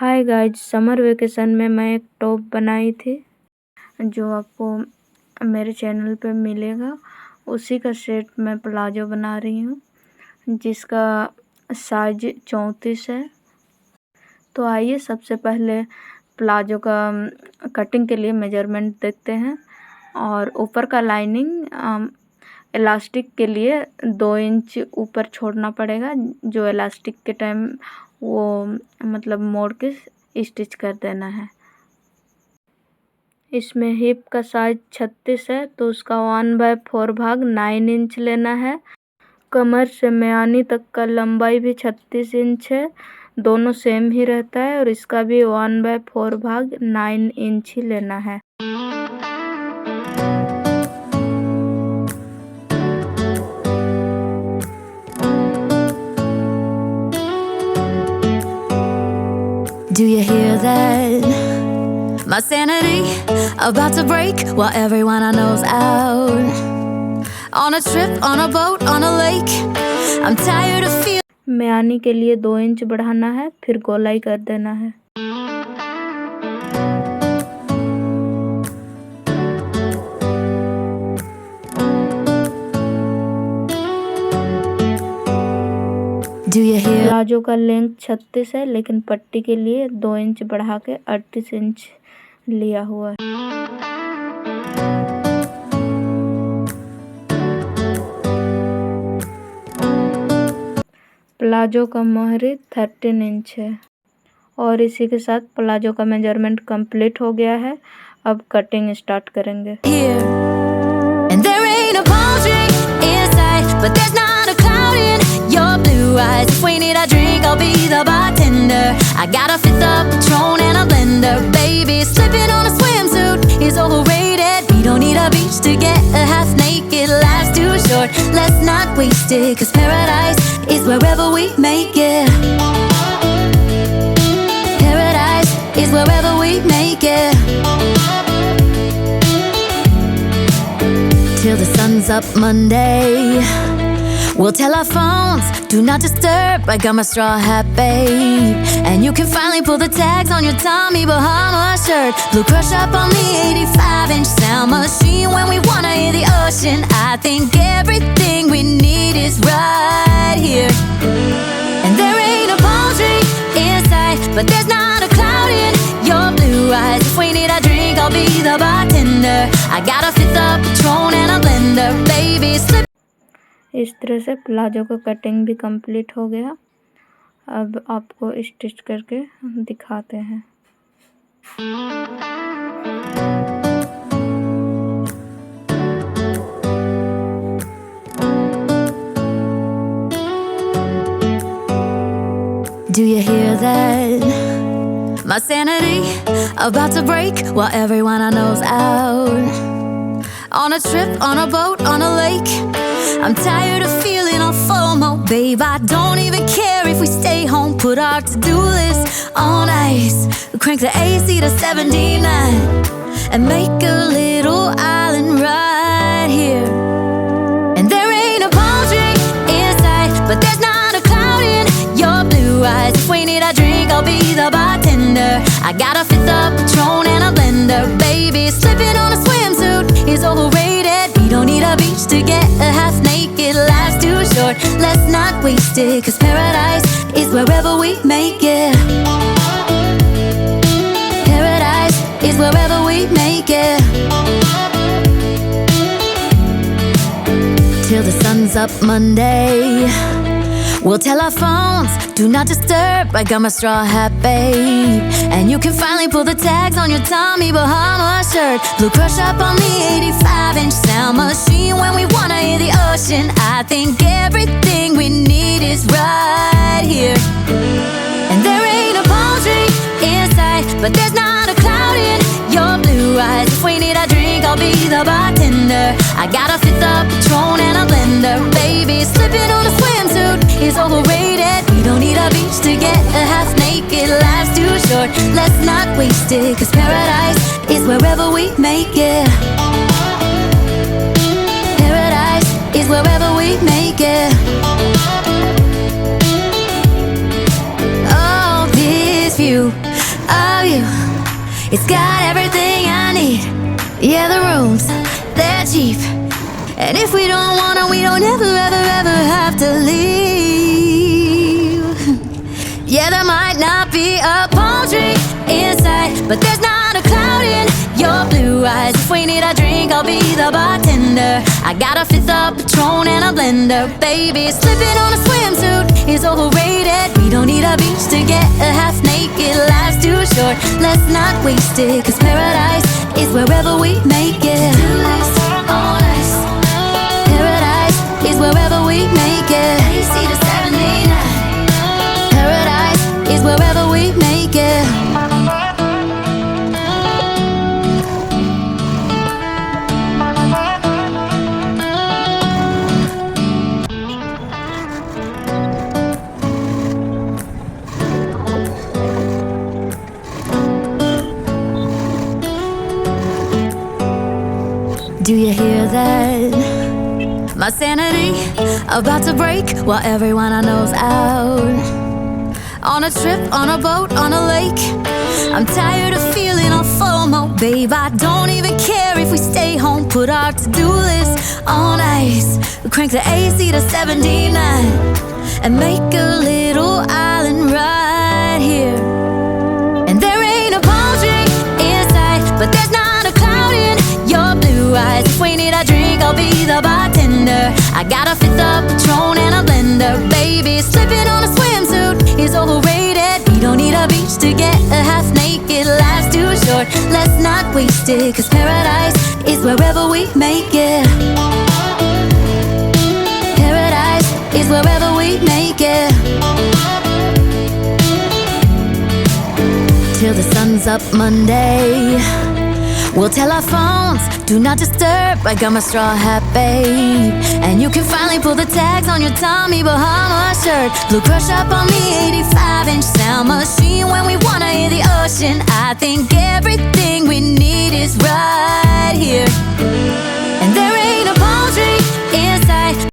Hi guys, summer vacation में मैं एक टॉप बनाई थी जो आपको मेरे चैनल पे मिलेगा। उसी का सेट मैं प्लाजो बना रही हूँ जिसका साइज 34 है। तो आइए सबसे पहले प्लाजो का कटिंग के लिए मेजरमेंट देखते हैं। और ऊपर का लाइनिंग इलास्टिक के लिए 2 इंच ऊपर छोड़ना पड़ेगा, जो इलास्टिक के टाइम वो मतलब मोड़ के स्टिच कर देना है। इसमें हिप का साइज 36 है तो उसका 1/4 भाग 9 इंच लेना है। कमर से म्यानी तक का लंबाई भी 36 इंच है, दोनों सेम ही रहता है और इसका भी 1/4 भाग 9 इंच ही लेना है। Do you hear that? My sanity about to break while everyone I know's out. On a trip, on a boat, on a lake. I'm tired of feeling. म्यानी के लिए 2 इंच बढ़ाना है, फिर गोलाई कर देना है। Do you hear? प्लाजो का लेंथ 36 है लेकिन पट्टी के लिए 2 इंच बढ़ा के 38 इंच लिया हुआ है। प्लाजो का मोहरी 13 इंच है और इसी के साथ प्लाजो का मेजरमेंट कंप्लीट हो गया है। अब कटिंग स्टार्ट करेंगे। Here. And there ain't a palm tree inside, but there's not a cloud in your blue eyes. If we need a drink, I'll be the bartender. I got a fifth of Patron and a blender. Baby, slipping on a swimsuit is overrated. We don't need a beach to get a half naked. Life's too short, let's not waste it. 'Cause paradise is wherever we make it. Paradise is wherever we make it. Till the sun's up Monday, we'll tell our phones, do not disturb. I got my straw hat, babe. And you can finally pull the tags on your Tommy Bahama shirt. Blue crush up on the 85-inch sound machine. When we wanna hear the ocean, I think everything we need is right here. And there ain't a palm tree inside, but there's not a cloud in your blue eyes. If we need a drink, I'll be the bartender. I got a fifth of Patron and a blender. Baby, slip. इस तरह से palazzo का cutting भी complete हो गया। अब आपको stitch करके दिखाते हैं। Do you hear that? My sanity about to break while everyone I know's out. On a trip, on a boat, on a lake. I'm tired of feeling all FOMO, babe. I don't even care if we stay home. Put our to-do list on ice. Crank the AC to 79 and make a little island right here. And there ain't a palm tree inside, but there's not a cloud in your blue eyes. If we need a drink, I'll be the bartender. I got a fifth of Patron and a blender. Baby, slipping on a swimsuit is overrated. We don't need a beach to get a half naked. Life's too short, let's not waste it. 'Cause paradise is wherever we make it. Paradise is wherever we make it. Till the sun's up Monday, we'll tell our phones, do not disturb. I got my straw hat, babe. And you can finally pull the tags on your Tommy Bahama shirt. Blue crush up on the 85-inch sound machine. When we wanna hear the ocean, I think everything we need is right here. And there ain't a palm tree inside, but there's not a cloud in your blue eyes. If we need a drink, I'll be the bartender. I got a fifth of Patron and a blender. Baby, slipping on a swimsuit is overrated. We don't need a beach to get a half naked. Life's too short, let's not waste it. 'Cause paradise is wherever we make it. Paradise is wherever we make it. Oh, this view It's got everything I need. Yeah, the rooms, they're cheap. And if we don't wanna, we don't ever, ever, ever have to leave. Yeah, there might not be a palm tree inside, but there's not a cloud in your blue eyes. If we need a drink, I'll be the bartender. I got a fifth of Patron and a blender. Baby, slipping on a swimsuit is overrated. We don't need a beach to get a half naked. Life's too short, let's not waste it. Cause paradise is wherever we make it. On ice. Paradise is wherever we make it. AC to 79. Paradise is wherever we make it. Do you hear that? My sanity about to break while everyone I know's out. On a trip, on a boat, on a lake. I'm tired of feeling on FOMO, babe. I don't even care if we stay home. Put our to-do list on ice. We crank the AC to 79 and make a little island right here. And there ain't a palm tree inside, but there's not a cloud in your blue eyes. If we need a drink, I'll be the bartender. I got a fifth of Patron and a blender. Baby, slipping on a swimsuit is overrated. We don't need a beach to get a half naked. Life's too short, let's not waste it. Cause paradise is wherever we make it. Paradise is wherever we make it. Till the sun's up Monday, we'll tell our phones, do not disturb. I got my straw hat, babe. And you can finally pull the tags on your Tommy Bahama shirt. Blue crush up on me, 85-inch sound machine. When we wanna hear the ocean, I think every